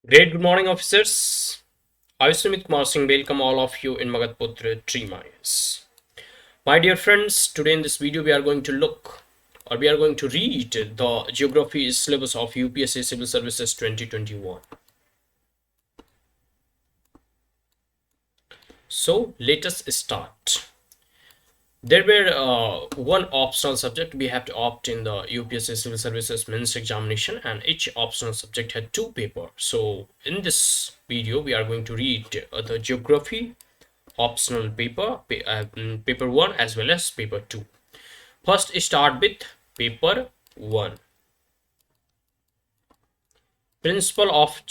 Great good morning, officers. I, Sumit welcome all of you in Magatputra DREAM-IAS. My dear friends, today in this video we are going to read the Geography syllabus of UPSC Civil Services 2021. So let us start. There were one optional subject we have to opt in the UPSC Civil Services Mains examination, and each optional subject had two papers. So in this video, we are going to read the Geography optional paper 1 as well as paper 2. First, start with paper 1. Principles of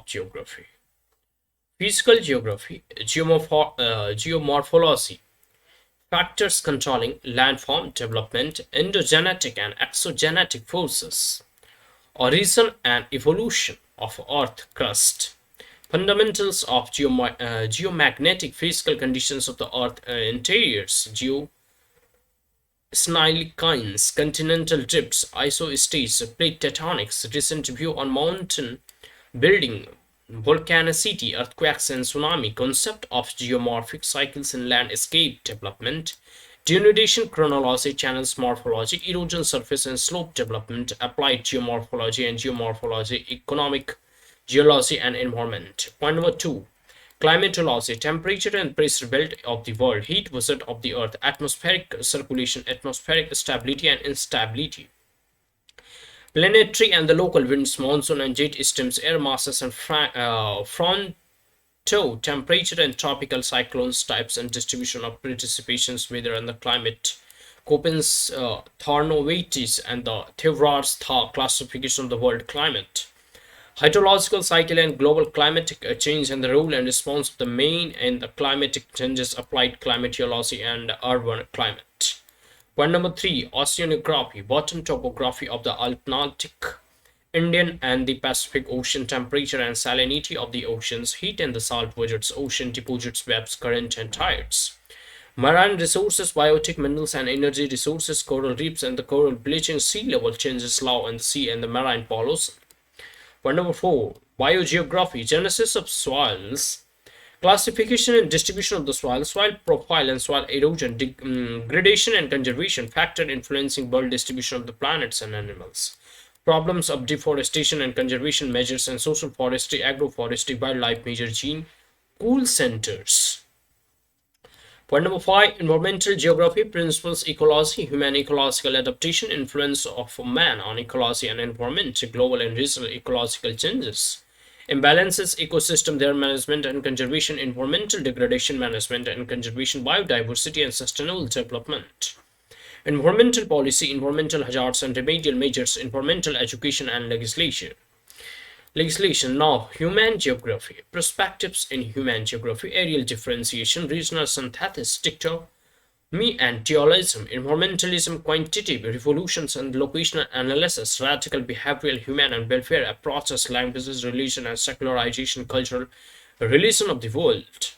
Geography. Physical Geography, Geomorphology, factors controlling landform development, endogenetic and exogenetic forces, origin and evolution of Earth crust, fundamentals of geomagnetic physical conditions of the Earth interiors, geosynchronous continental drifts, isostates, plate tectonics, recent view on mountain building, volcanicity, earthquakes and tsunami, concept of geomorphic cycles in landscape development, denudation chronology, channels morphology, erosion surface and slope development, applied geomorphology and geomorphology, economic geology and environment. Point number 2. Climatology, temperature and pressure belt of the world, heat visit of the earth, atmospheric circulation, atmospheric stability and instability, planetary and the local winds, monsoon and jet streams, air masses and fronto temperature and tropical cyclones, types and distribution of precipitations, weather and the climate, Köppen's Thermometers and the Thevrar's classification of the world climate, hydrological cycle and global climatic change and the role and response of the main and the climatic changes, applied climatology and urban climate. Point number 3. Oceanography, bottom topography of the Atlantic, Indian and the Pacific Ocean, temperature and salinity of the oceans, heat and the salt deposits, ocean deposits, webs, current and tides. Marine resources, biotic minerals and energy resources, coral reefs and the coral bleaching, sea level changes, law and the sea and the marine pollution. Point number 4. Biogeography, genesis of soils, classification and distribution of the soil profile and soil erosion, degradation and conservation, factor influencing world distribution of the planets and animals, problems of deforestation and conservation measures and social forestry, agroforestry, wildlife measure, gene pool centers. Point number 5. Environmental geography, principles, ecology, human ecological adaptation, influence of man on ecology and environment, global and regional ecological changes, imbalances, ecosystem, their management and conservation, environmental degradation management and conservation, biodiversity and sustainable development, environmental policy, environmental hazards and remedial measures, environmental education and legislation. Now, human geography, perspectives in human geography, areal differentiation, regional synthesis, dichotomy and dualism, environmentalism, quantitative revolutions and locational analysis, radical behavioral human and welfare approaches, languages, religion and secularization, cultural relation of the world,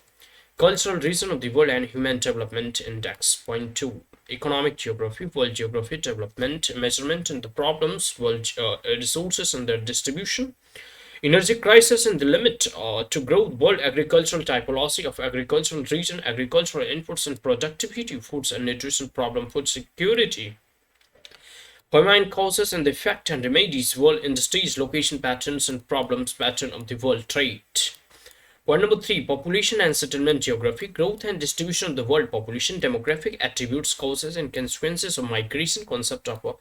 cultural reason of the world and human development index. Point 2. Economic geography, world geography, development, measurement and the problems, world resources and their distribution, energy crisis and the limit to growth, world agricultural typology of agricultural region, agricultural inputs and productivity, foods and nutrition problem, food security, famine causes and the effect and remedies, world industries, location patterns and problems, pattern of the world trade. Point number 3. Population and settlement geography, growth and distribution of the world population, demographic attributes, causes and consequences of migration, concept of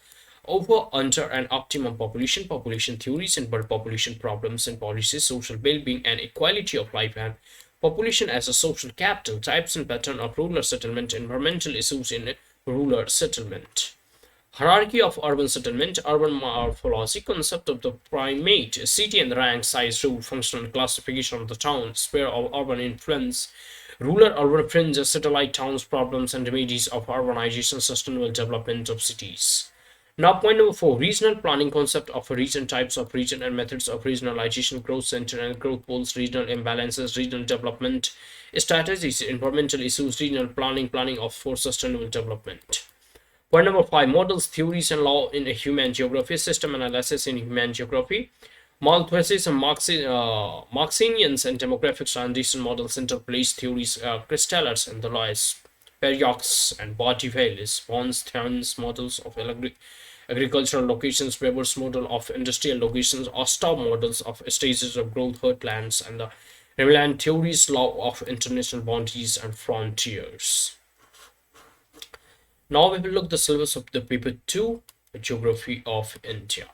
over, under and optimum population, population theories and world population problems and policies, social well-being and equality of life and population as a social capital, types and pattern of rural settlement, environmental issues in rural settlement, hierarchy of urban settlement, urban morphology, concept of the primate city and the rank, size, rule, functional classification of the town, sphere of urban influence, rural urban fringes, satellite towns, problems and remedies of urbanization, sustainable development of cities. Now, point number 4. Regional planning, concept of a region, types of region and methods of regionalization, growth center and growth poles, regional imbalances, regional development strategies, environmental issues, regional planning, planning of for sustainable development. Point number 5. Models, theories and law in human geography, system analysis in human geography, Malthuses and Marxians and demographic transition models interplace theories, Cristallars and the Lois, Periox and Botticelli's, Pons Theon's models of agricultural locations, Weber's model of industrial locations, Ostau models of stages of growth, heartlands, and the Remiland theory's law of international boundaries and frontiers. Now we will look at the syllabus of the paper 2, Geography of India.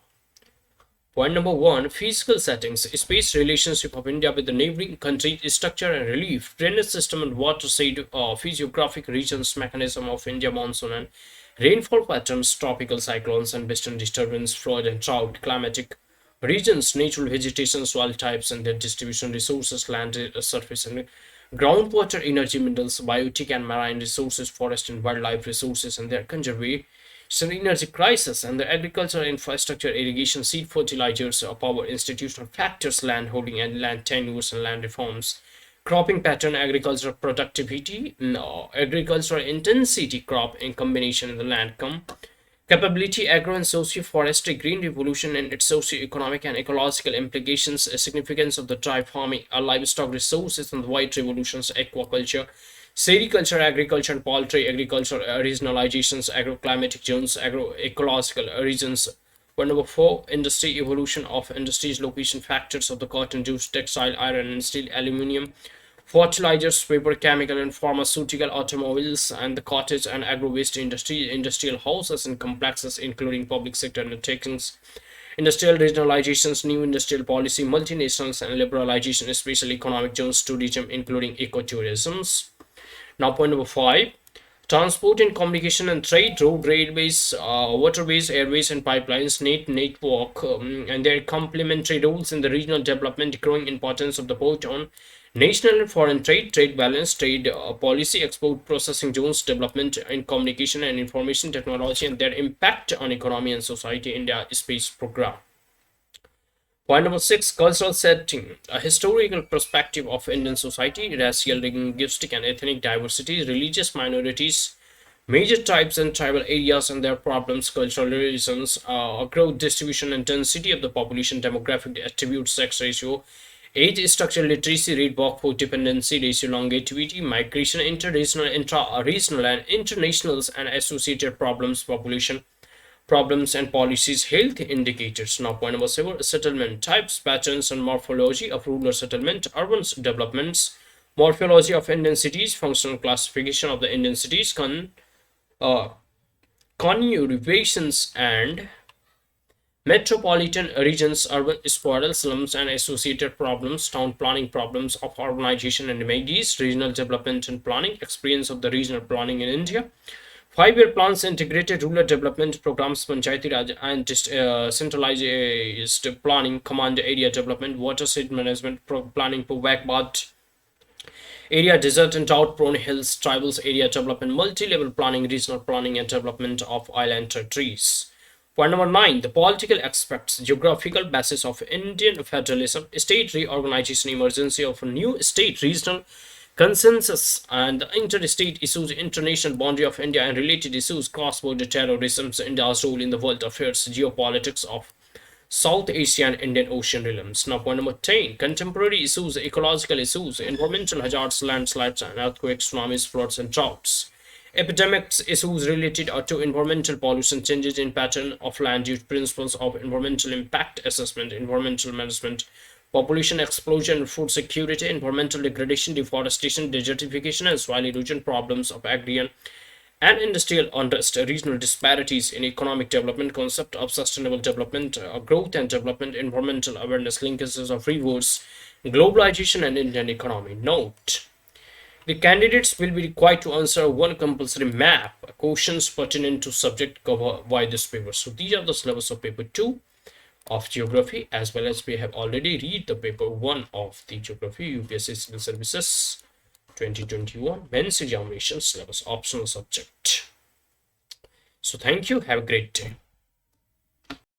Point number 1, physical settings, space relationship of India with the neighboring countries, structure and relief, drainage system and waterside, physiographic regions, mechanism of India monsoon and rainfall patterns, tropical cyclones and western disturbance, flood and drought, climatic regions, natural vegetation, soil types and their distribution, resources, land, surface and groundwater, energy, minerals, biotic and marine resources, forest and wildlife resources and their conservation, energy crisis and the agricultural infrastructure, irrigation, seed fertilizers, power, institutional factors, land holding and land tenures and land reforms, cropping pattern, agricultural productivity, agricultural intensity, crop in combination in the land capability, agro and socio-forestry, green revolution and its socio-economic and ecological implications, significance of the dry farming, livestock resources and the white revolutions, aquaculture, sericulture, agriculture and poultry, agriculture, regionalizations, agroclimatic zones, agroecological regions. Point number 4, industry evolution of industries, location factors of the cotton, juice, textile, iron and steel, aluminium, fertilizers, paper, chemical and pharmaceutical, automobiles, and the cottage and agro-waste industry, industrial houses and complexes, including public sector undertakings, industrial regionalizations, new industrial policy, multinationals and liberalization, special economic zones, tourism, including ecotourisms. Now, point number 5, transport and communication and trade, road, railways, waterways, airways, and pipelines, network, and their complementary roles in the regional development, growing importance of the port on national and foreign trade, trade balance, trade policy, export processing zones, development in communication and information technology, and their impact on economy and society, India Space Program. Point number 6, cultural setting, a historical perspective of Indian society, racial, linguistic, and ethnic diversity, religious minorities, major tribes and tribal areas and their problems, cultural reasons, growth, distribution, and density of the population, demographic attributes, sex ratio, age structure, literacy rate, workforce dependency ratio, longevity, migration, inter-regional, intra-regional, and internationals and associated problems, population problems and policies, health indicators. Now, point number 7, settlement types, patterns, and morphology of rural settlement, urban developments, morphology of Indian cities, functional classification of the Indian cities, conurbations and metropolitan regions, urban sprawl, slums and associated problems, town planning problems of urbanization and images, regional development and planning, experience of the regional planning in India, 5-year plans, integrated rural development programs, Panchayati Raj and centralized planning, command area development, watershed management planning for Wakbat area, desert and drought-prone hills, tribals area development, multi-level planning, regional planning and development of island territories. Point number 9, the political aspects, geographical basis of Indian federalism, state reorganization, emergency of a new state, regional consensus and interstate issues, international boundary of India and related issues, cross-border terrorism, India's role in the world affairs, geopolitics of South Asia and Indian Ocean realms. Now, point number 10, contemporary issues, ecological issues, environmental hazards, landslides and earthquakes, tsunamis, floods and droughts. Epidemics, issues related to environmental pollution, changes in pattern of land use, principles of environmental impact assessment, environmental management, population explosion, food security, environmental degradation, deforestation, desertification, and soil erosion, problems of agrarian and industrial unrest, regional disparities in economic development, concept of sustainable development, growth and development, environmental awareness, linkages of rivers, globalization and Indian economy. Note: the candidates will be required to answer one compulsory map questions pertinent to subject covered by this paper. So these are the syllabus of paper 2 of geography, as well as we have already read the paper 1 of the geography UPSC Civil Services 2021 men's examination syllabus, optional subject. So thank you, have a great day.